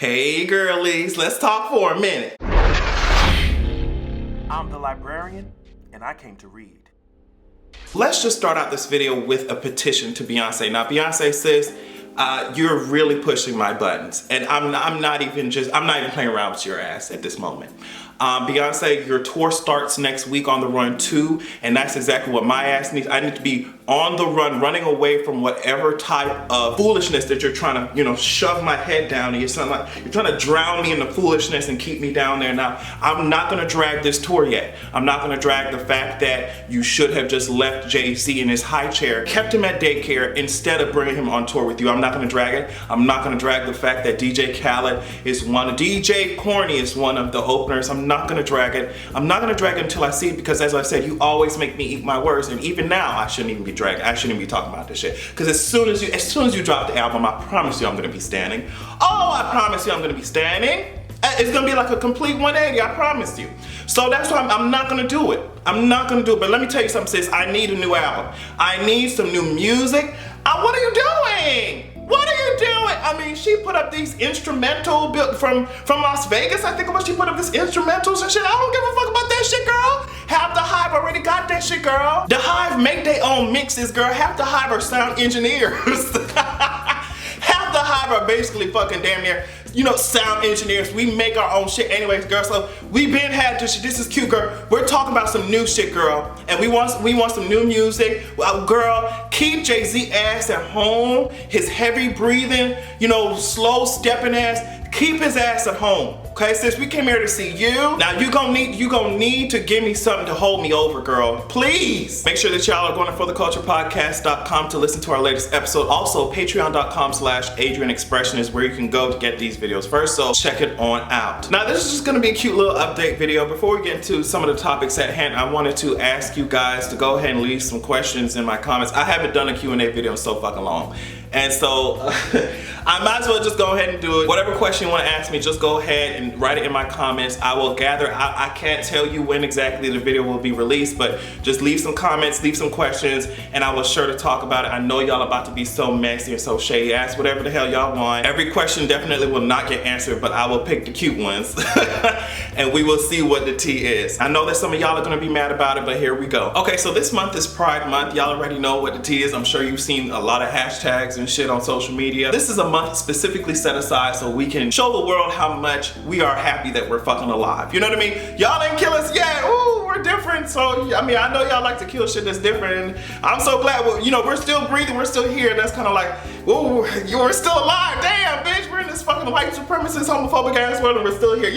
Hey girlies, let's talk for a minute. I'm the librarian, and I came to read. Let's just start out this video with a petition to Beyonce. Now, Beyonce says, you're really pushing my buttons, and I'm not even playing around with your ass at this moment. Beyonce, your tour starts next week on the run too, and that's exactly what my ass needs. I need to be on the run, running away from whatever type of foolishness that you're trying to, shove my head down. And you're trying to drown me in the foolishness and keep me down there. Now, I'm not gonna drag this tour yet. I'm not gonna drag the fact that you should have just left Jay-Z in his high chair, kept him at daycare instead of bringing him on tour with you. I'm not gonna drag it. I'm not gonna drag the fact that DJ Khaled is DJ Corny is one of the openers. I'm not gonna drag it. I'm not gonna drag it until I see it, because as I said, you always make me eat my words, and even now I shouldn't even be dragging. I shouldn't be talking about this shit, because as soon as you drop the album, I promise you I'm gonna be standing. Oh, I promise you I'm gonna be standing. It's gonna be like a complete 180, I promise you. So that's why I'm not gonna do it. I'm not gonna do it. But let me tell you something, sis. I need a new album. I need some new music. What are you doing? What are you doing? I mean, she put up these instrumental built from Las Vegas. I think it was. She put up these instrumentals and shit. I don't give a fuck about that shit, girl. Half the Hive already got that shit, girl. The Hive make their own mixes, girl. Half the Hive are sound engineers. Half the Hive are basically fucking damn near, sound engineers. We make our own shit anyways, girl. So we been had this shit. This is cute, girl. We're talking about some new shit, girl. And we want some new music. Girl, keep Jay-Z ass at home. His heavy breathing, slow stepping ass. Keep his ass at home. Okay, sis, we came here to see you. Now you gonna need to give me something to hold me over, girl. Please. Make sure that y'all are going to fortheculturepodcast.com to listen to our latest episode. Also, patreon.com/AdrianExpression is where you can go to get these videos first, so check it on out. Now, this is just gonna be a cute little update video. Before we get into some of the topics at hand, I wanted to ask you guys to go ahead and leave some questions in my comments. I haven't done a Q&A video in so fucking long. And so, I might as well just go ahead and do it. Whatever question you want to ask me, just go ahead and write it in my comments. I will gather. I can't tell you when exactly the video will be released, but just leave some comments, leave some questions, and I will sure to talk about it. I know y'all about to be so messy and so shady. Ask whatever the hell y'all want. Every question definitely will not get answered, but I will pick the cute ones. And we will see what the tea is. I know that some of y'all are going to be mad about it, but here we go. Okay, so this month is Pride Month. Y'all already know what the tea is. I'm sure you've seen a lot of hashtags and shit on social media. This is a month specifically set aside so we can show the world how much we are happy that we're fucking alive. You know what I mean? Y'all didn't kill us yet. Ooh, we're different. So, I mean, I know y'all like to kill shit that's different, and I'm so glad we're still breathing, we're still here. That's kind of like, ooh, we're still alive. Damn, bitch, we're in this fucking white supremacist, homophobic ass world, and we're still here.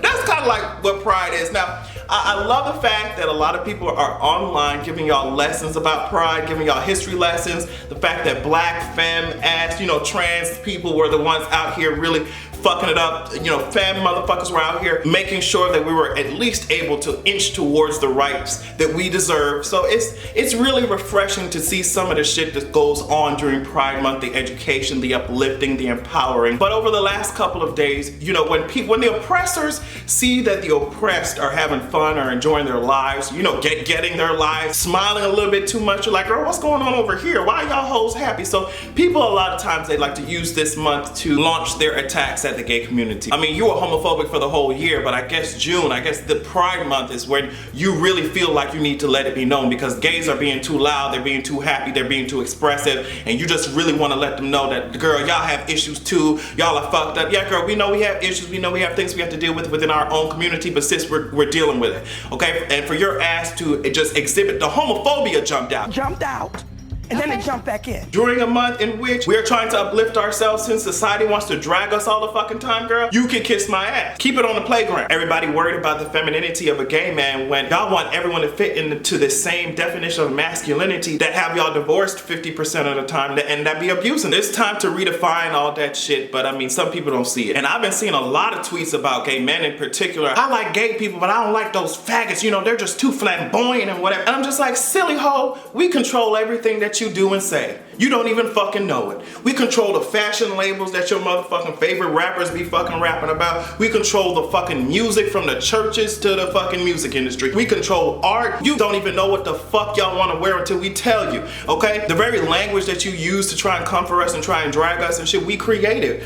That's kind of like what Pride is. Now, I love the fact that a lot of people are online giving y'all lessons about Pride, giving y'all history lessons. The fact that black, femme, ass, trans people were the ones out here really fucking it up. Femme motherfuckers were out here making sure that we were at least able to inch towards the rights that we deserve. So it's really refreshing to see some of the shit that goes on during Pride Month, the education, the uplifting, the empowering. But over the last couple of days, when the oppressors see that the oppressed are having fun or enjoying their lives, getting their lives, smiling a little bit too much, you're like, girl, what's going on over here? Why are y'all hoes happy? So people, a lot of times, they like to use this month to launch their attacks at the gay community. I mean, you were homophobic for the whole year, but I guess the Pride Month is when you really feel like you need to let it be known, because gays are being too loud, they're being too happy, they're being too expressive, and you just really want to let them know that, girl, y'all have issues too, y'all are fucked up. Yeah, girl, we know we have issues, we know we have things we have to deal with within our own community, but sis, we're dealing with it, okay? And for your ass to just exhibit the homophobia jumped out. And then they jump back in. During a month in which we're trying to uplift ourselves, since society wants to drag us all the fucking time, girl, you can kiss my ass. Keep it on the playground. Everybody worried about the femininity of a gay man when y'all want everyone to fit into the same definition of masculinity that have y'all divorced 50% of the time and that be abusing. It's time to redefine all that shit, but I mean, some people don't see it. And I've been seeing a lot of tweets about gay men in particular. I like gay people, but I don't like those faggots. They're just too flamboyant and whatever. And I'm just like, silly hoe, we control everything that you do and say. You don't even fucking know it. We control the fashion labels that your motherfucking favorite rappers be fucking rapping about. We control the fucking music, from the churches to the fucking music industry. We control art. You don't even know what the fuck y'all want to wear until we tell you, okay? The very language that you use to try and comfort us and try and drag us and shit, we created.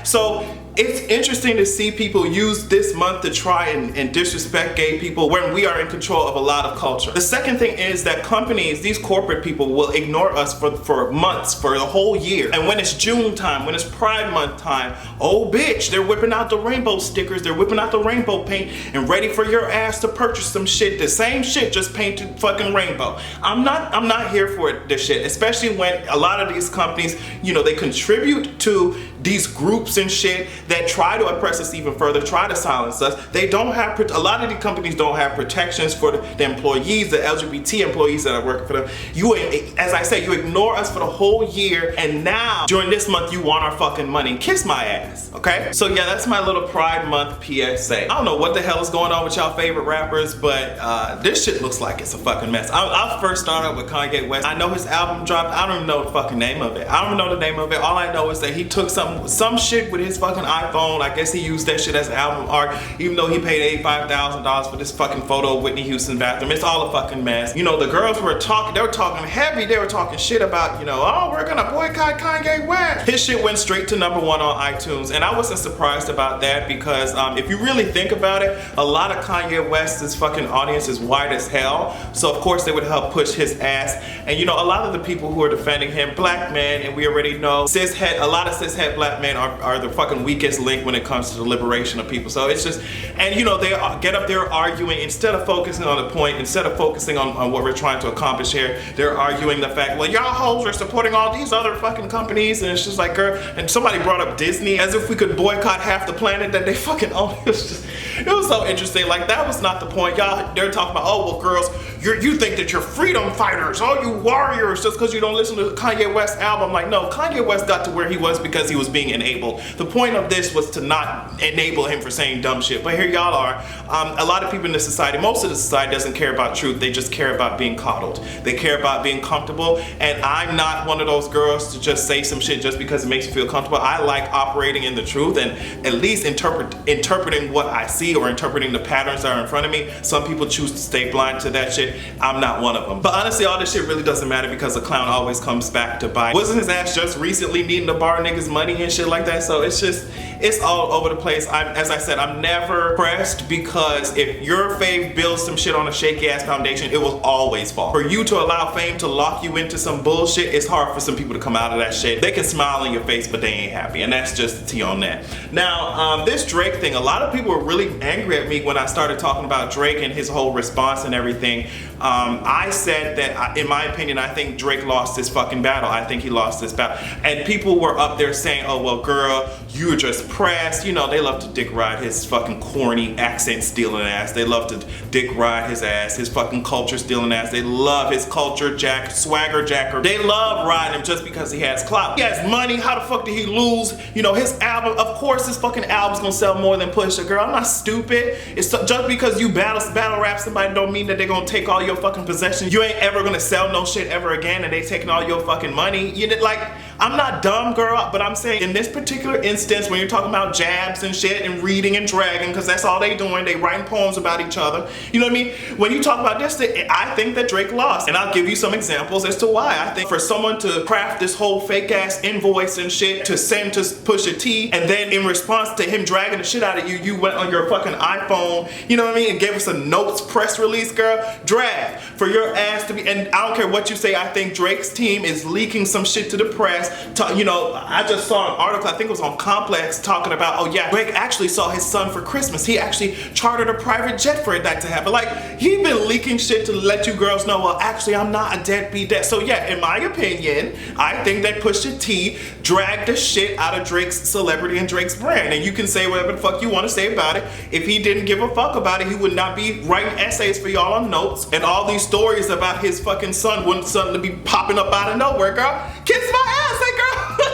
So it's interesting to see people use this month to try and disrespect gay people when we are in control of a lot of culture. The second thing is that companies, these corporate people, will ignore us for months, for the whole year. And when it's June time, when it's Pride Month time, oh bitch, they're whipping out the rainbow stickers, they're whipping out the rainbow paint and ready for your ass to purchase some shit, the same shit, just painted fucking rainbow. I'm not here for this shit, especially when a lot of these companies, you know, they contribute to these groups and shit that try to oppress us even further, try to silence us. They don't have, a lot of these companies don't have protections for the employees, the LGBT employees that are working for them. You, as I say, you ignore us for the whole year, and now during this month you want our fucking money. Kiss my ass, okay? So yeah, that's my little Pride Month PSA. I don't know what the hell is going on with y'all favorite rappers, but this shit looks like it's a fucking mess. I'll first start out with Kanye West. I know his album dropped. I don't even know the fucking name of it. I don't even know the name of it. All I know is that he took some shit with his fucking iPhone. I guess he used that shit as album art, even though he paid $85,000 for this fucking photo of Whitney Houston bathroom. It's all a fucking mess. You know, the girls were talking, they were talking heavy, they were talking shit about, you know, oh, we're gonna boycott Kanye West. His shit went straight to #1 on iTunes, and I wasn't surprised about that because if you really think about it, a lot of Kanye West's fucking audience is white as hell, so of course they would help push his ass. And you know, a lot of the people who are defending him, black men, and we already know a lot of cishet black men are the fucking weakest link when it comes to the liberation of people. So it's just, and you know, they get up there arguing, instead of focusing on the point, instead of focusing on what we're trying to accomplish here, they're arguing the fact, well, y'all hoes are supporting all these other fucking companies, and it's just like, girl, and somebody brought up Disney as if we could boycott half the planet that they fucking own. It was so interesting. Like, that was not the point. Y'all, they're talking about, oh, well, girls, you think that you're freedom fighters, oh, you warriors, just because you don't listen to the Kanye West album. Like, no, Kanye West got to where he was because he was being enabled. The point of this was to not enable him for saying dumb shit. But here y'all are. A lot of people in this society, most of the society doesn't care about truth. They just care about being coddled. They care about being comfortable. And I'm not one of those girls to just say some shit just because it makes you feel comfortable. I like operating in the truth and at least interpreting what I see, or interpreting the patterns that are in front of me. Some people choose to stay blind to that shit. I'm not one of them. But honestly, all this shit really doesn't matter because the clown always comes back to bite. Wasn't his ass just recently needing to borrow niggas money and shit like that? So it's just, it's all over the place. As I said, I'm never pressed, because if your fave builds some shit on a shaky ass foundation, it will always fall. For you to allow fame to lock you into some bullshit, it's hard for some people to come out of that shit. They can smile in your face, but they ain't happy, and that's just the tea on that. Now, this Drake thing, a lot of people were really angry at me when I started talking about Drake and his whole response and everything. I said that, in my opinion, I think Drake lost this fucking battle. I think he lost this battle. And people were up there saying, oh, well, girl, you were just pressed. You know, they love to dick ride his fucking corny accent stealing ass. They love to dick ride his ass, his fucking culture stealing ass. They love his culture swagger jacker. They love riding him just because he has clout. He has money. How the fuck did he lose? You know, his album, of course his fucking album's gonna sell more than Pusha. Girl, I'm not stupid. It's just because you battle rap somebody don't mean that they're gonna take all your fucking possessions. You ain't ever gonna sell no shit ever again, and they taking all your fucking money. You know, like, I'm not dumb, girl, but I'm saying in this particular instance, when you're talking about jabs and shit and reading and dragging, because that's all they doing, they writing poems about each other. You know what I mean? When you talk about this, I think that Drake lost, and I'll give you some examples as to why. I think for someone to craft this whole fake ass invoice and shit to send to Pusha T, and then in response to him dragging the shit out of you, you went on your fucking iPhone, you know what I mean, and gave us a notes press release, girl. Drag for your ass to be, and I don't care what you say, I think Drake's team is leaking some shit to the press. You know, I just saw an article, I think it was on Complex, talking about, oh yeah, Drake actually saw his son for Christmas. He actually chartered a private jet for that to happen. Like, he been leaking shit to let you girls know, well, actually, I'm not a deadbeat dad. So yeah, in my opinion, I think that Pusha T dragged the shit out of Drake's celebrity and Drake's brand. And you can say whatever the fuck you want to say about it. If he didn't give a fuck about it, he would not be writing essays for y'all on notes, and all these stories about his fucking son wouldn't suddenly be popping up out of nowhere, girl. Kiss my ass, hey girl.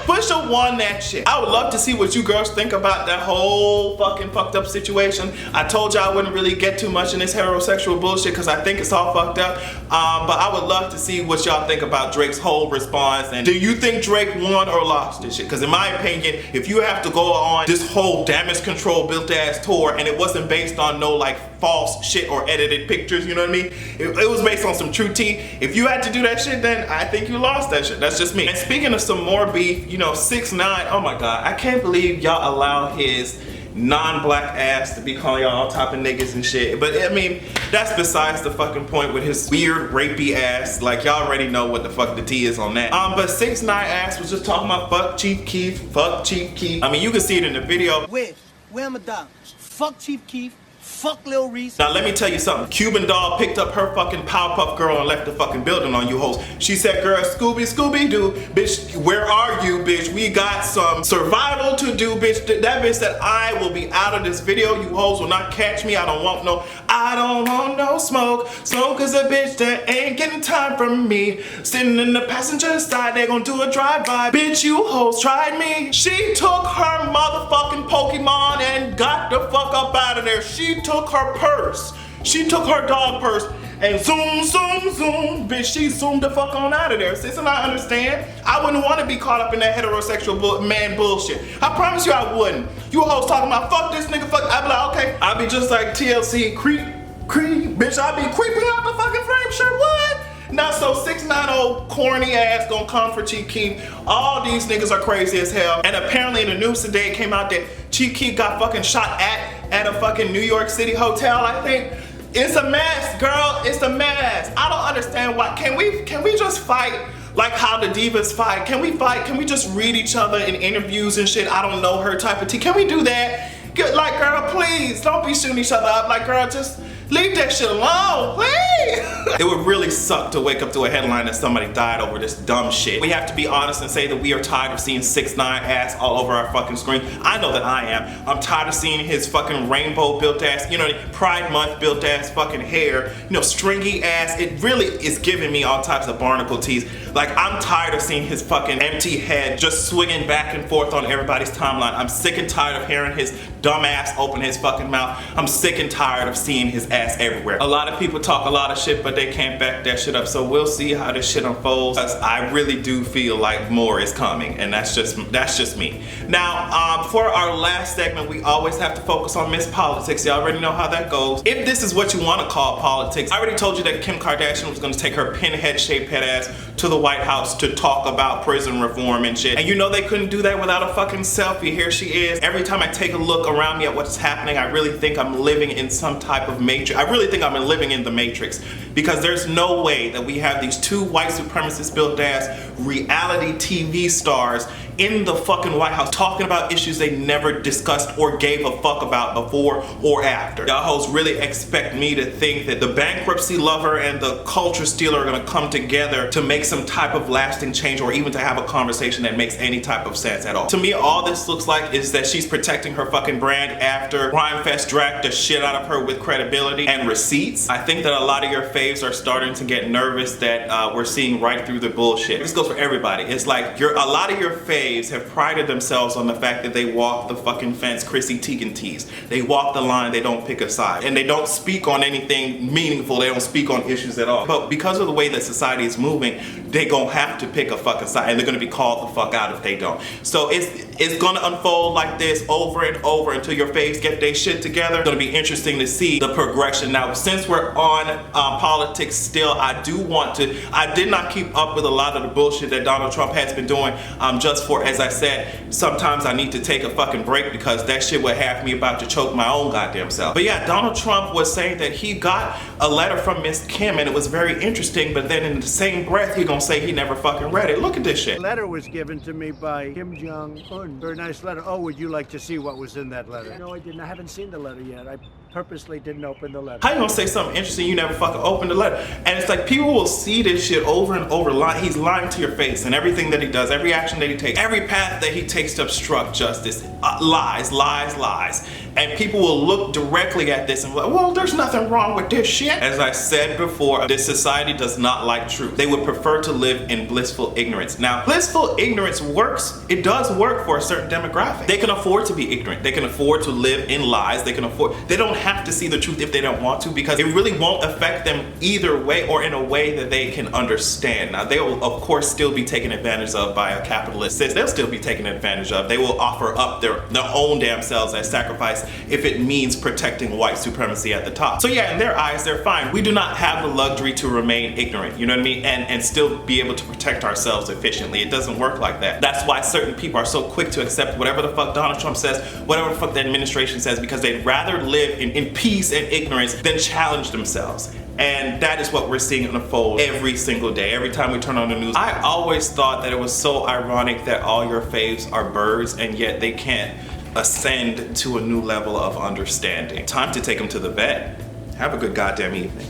Pusha won that shit. I would love to see what you girls think about that whole fucking fucked up situation. I told y'all I wouldn't really get too much in this heterosexual bullshit because I think it's all fucked up. But I would love to see what y'all think about Drake's whole response. And do you think Drake won or lost this shit? Because in my opinion, if you have to go on this whole damage control built ass tour and it wasn't based on no like false shit or edited pictures, you know what I mean? It was based on some true tea. If you had to do that shit, then I think you lost that shit. That's just me. And speaking of some more beef, you know, 6ix9ine, oh my God, I can't believe y'all allow his non-black ass to be calling y'all all type of niggas and shit. But I mean, that's besides the fucking point with his weird rapey ass. Like, y'all already know what the fuck the tea is on that. But 6ix9ine ass was just talking about fuck Chief Keef, fuck Chief Keef. I mean, you can see it in the video. Where am I done? Fuck Chief Keef. Fuck Lil Reese. Now let me tell you something. Cuban doll picked up her fucking Powerpuff Girl and left the fucking building on you hoes. She said, girl, Scooby-Doo, bitch, where are you, bitch? We got some survival to do, bitch. That bitch said, I will be out of this video. You hoes will not catch me. I don't want no smoke. Smoke is a bitch that ain't getting time from me. Sitting in the passenger side, they gon' do a drive-by. Bitch, you hoes tried me. She took her motherfucking Pokemon and got the fuck up out of there. She took her purse. She took her dog purse and zoom, zoom, zoom. Bitch, she zoomed the fuck on out of there. Sis, and I understand. I wouldn't want to be caught up in that heterosexual man bullshit. I promise you I wouldn't. You hoes talking about fuck this nigga, fuck. I'd be like, okay. I'd be just like TLC, creep. Bitch, I'd be creeping out the fucking frame, sure what? Now, so 6ix9ine old corny ass gonna come for Chief Keef. All these niggas are crazy as hell. And apparently in the news today it came out that Chief Keef got fucking shot at a fucking New York City hotel, I think. It's a mess, girl, it's a mess. I don't understand why. Can we just fight like how the divas fight? Can we fight? Can we just read each other in interviews and shit? I don't know her type of tea. Can we do that? Like, girl, please, don't be shooting each other up. Like, girl, just leave that shit alone, please. It would really suck to wake up to a headline that somebody died over this dumb shit. We have to be honest and say that we are tired of seeing 6ix9ine ass all over our fucking screen. I know that I am. I'm tired of seeing his fucking rainbow built ass, you know, Pride Month built ass fucking hair, you know, stringy ass. It really is giving me all types of barnacle tease. Like, I'm tired of seeing his fucking empty head just swinging back and forth on everybody's timeline. I'm sick and tired of hearing his dumb ass open his fucking mouth. I'm sick and tired of seeing his ass everywhere. A lot of people talk a lot of shit, but they can't back that shit up. So we'll see how this shit unfolds. Cause I really do feel like more is coming, and that's just me. Now, for our last segment, we always have to focus on Miss Politics. Y'all already know how that goes. If this is what you want to call politics, I already told you that Kim Kardashian was going to take her pinhead shaped head ass to the White House to talk about prison reform and shit. And you know they couldn't do that without a fucking selfie. Here she is. Every time I take a look around me at what's happening, I really think I'm living in some type of matrix. I really think I'm living in the Matrix, because there's no way that we have these two white supremacist built ass reality TV stars in the fucking White House talking about issues they never discussed or gave a fuck about before or after. Y'all hoes really expect me to think that the bankruptcy lover and the culture stealer are gonna come together to make some type of lasting change, or even to have a conversation that makes any type of sense at all. To me, all this looks like is that she's protecting her fucking brand after Crime Fest dragged the shit out of her with credibility and receipts. I think that a lot of your faves are starting to get nervous that we're seeing right through the bullshit. This goes for everybody. It's like a lot of your faves have prided themselves on the fact that they walk the fucking fence Chrissy Teigen tees. They walk the line, they don't pick a side. And they don't speak on anything meaningful, they don't speak on issues at all. But because of the way that society is moving, they gonna have to pick a fucking side, and they're gonna be called the fuck out if they don't. So it's gonna unfold like this over and over until your faves get their shit together. It's gonna be interesting to see the progression. Now, since we're on politics still, I did not keep up with a lot of the bullshit that Donald Trump has been doing, just for, as I said, sometimes I need to take a fucking break because that shit would have me about to choke my own goddamn self. But yeah, Donald Trump was saying that he got a letter from Miss Kim and it was very interesting, but then in the same breath he gonna say he never fucking read it. Look at this shit. A letter was given to me by Kim Jong-un. Very nice letter. Oh, would you like to see what was in that letter? No, I didn't. I haven't seen the letter yet. I purposely didn't open the letter. How you gonna say something interesting you never fucking opened the letter? And it's like people will see this shit over and over. He's lying to your face, and everything that he does, every action that he takes, every path that he takes to obstruct justice, lies. And people will look directly at this and be like, well, there's nothing wrong with this shit. As I said before, this society does not like truth. They would prefer to live in blissful ignorance. Now, blissful ignorance works. It does work for a certain demographic. They can afford to be ignorant. They can afford to live in lies. They don't have to see the truth if they don't want to, because it really won't affect them either way or in a way that they can understand. Now, they will, of course, still be taken advantage of by a capitalist system. They'll still be taken advantage of. They will offer up their their own damn selves as sacrifice if it means protecting white supremacy at the top. So yeah, in their eyes, they're fine. We do not have the luxury to remain ignorant, you know what I mean? And still be able to protect ourselves efficiently. It doesn't work like that. That's why certain people are so quick to accept whatever the fuck Donald Trump says, whatever the fuck the administration says, because they'd rather live in peace and ignorance than challenge themselves. And that is what we're seeing unfold every single day, every time we turn on the news. I always thought that it was so ironic that all your faves are birds and yet they can't ascend to a new level of understanding. Time to take them to the vet. Have a good goddamn evening.